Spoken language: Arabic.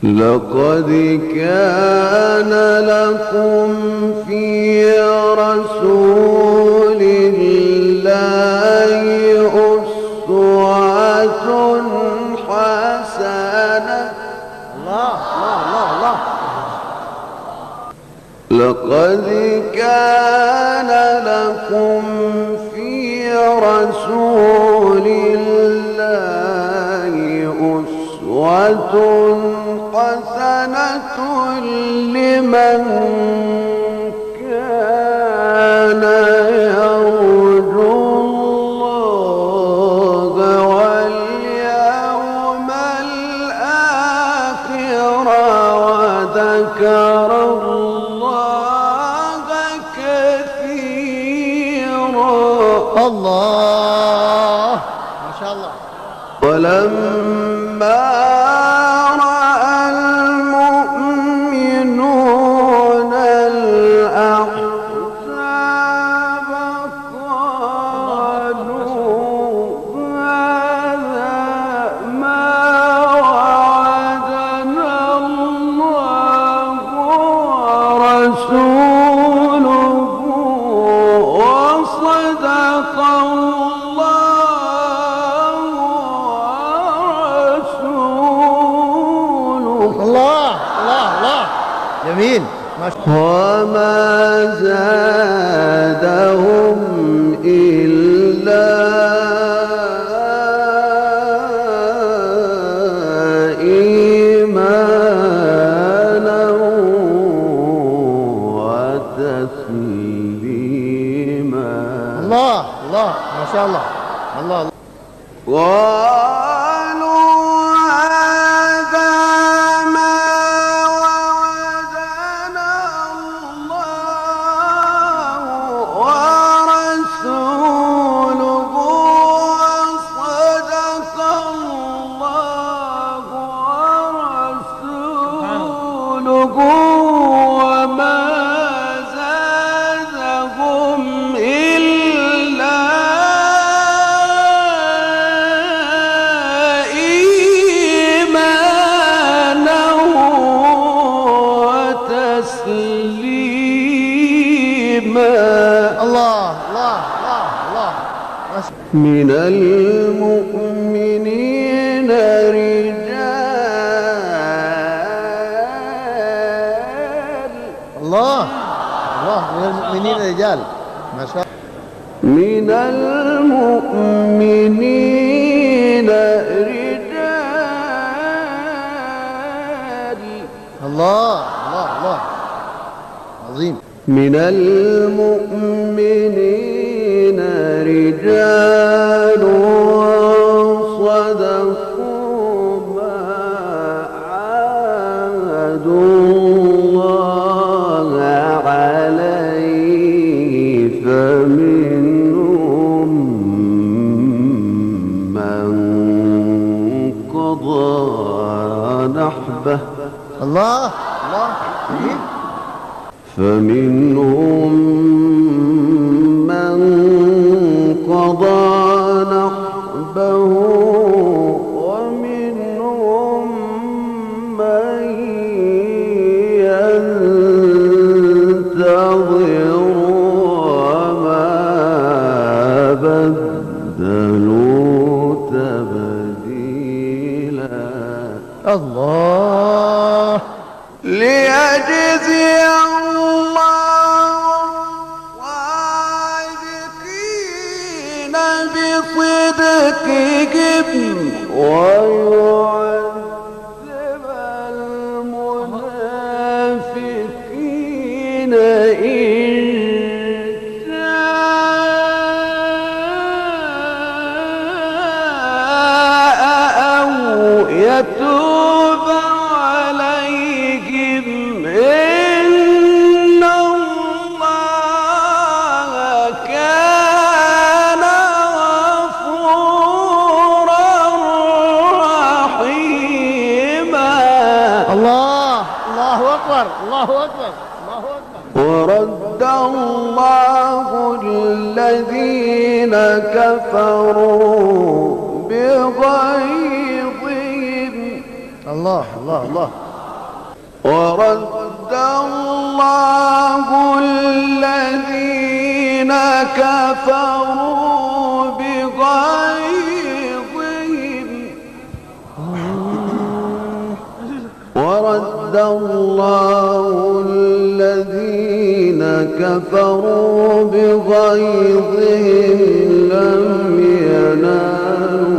لقد كان لكم في رسول الله أسوة حسنة. الله الله الله الله. لقد كان لكم في رسول الله أسوة حسنة لمن كان يرجو الله واليوم الآخر وذكر الله كثيرا. الله ما شاء الله. ولما رأى المؤمنون الأحزاب قالوا هذا ما وعدنا الله ورسوله وصدق الله الله الله. جميل ما شاء الله. وما زادهم إلا إيمانا وتسليما. الله الله ما شاء الله. الله الله. وما زادهم إلا إيمانا وتسليما. الله الله الله الله. من المؤمنين الله الله. من المؤمنين رجال ما شاء الله. من المؤمنين رجال. الله الله الله عظيم. من المؤمنين رجال صدقوا ما عاهدوا الله عليه فمنهم من قضى نحبه. الله الله جميل. فمنهم من قضى نحبه ومنهم من ينتظر وما بدلوا تبديلا. الله. ليجزي الله الصادقين بصدقهم ويعذب المنافقين إن شاء أو يتوب عليهم إن الله كان غفورا رحيما. الله الله أكبر الله أكبر الله أكبر. ورد الله الذين كفروا بغيظهم. الله الله الله. ورد الله الذين كفروا بغيظهم ورد الله الذين كفروا بغيظهم لم ينالوا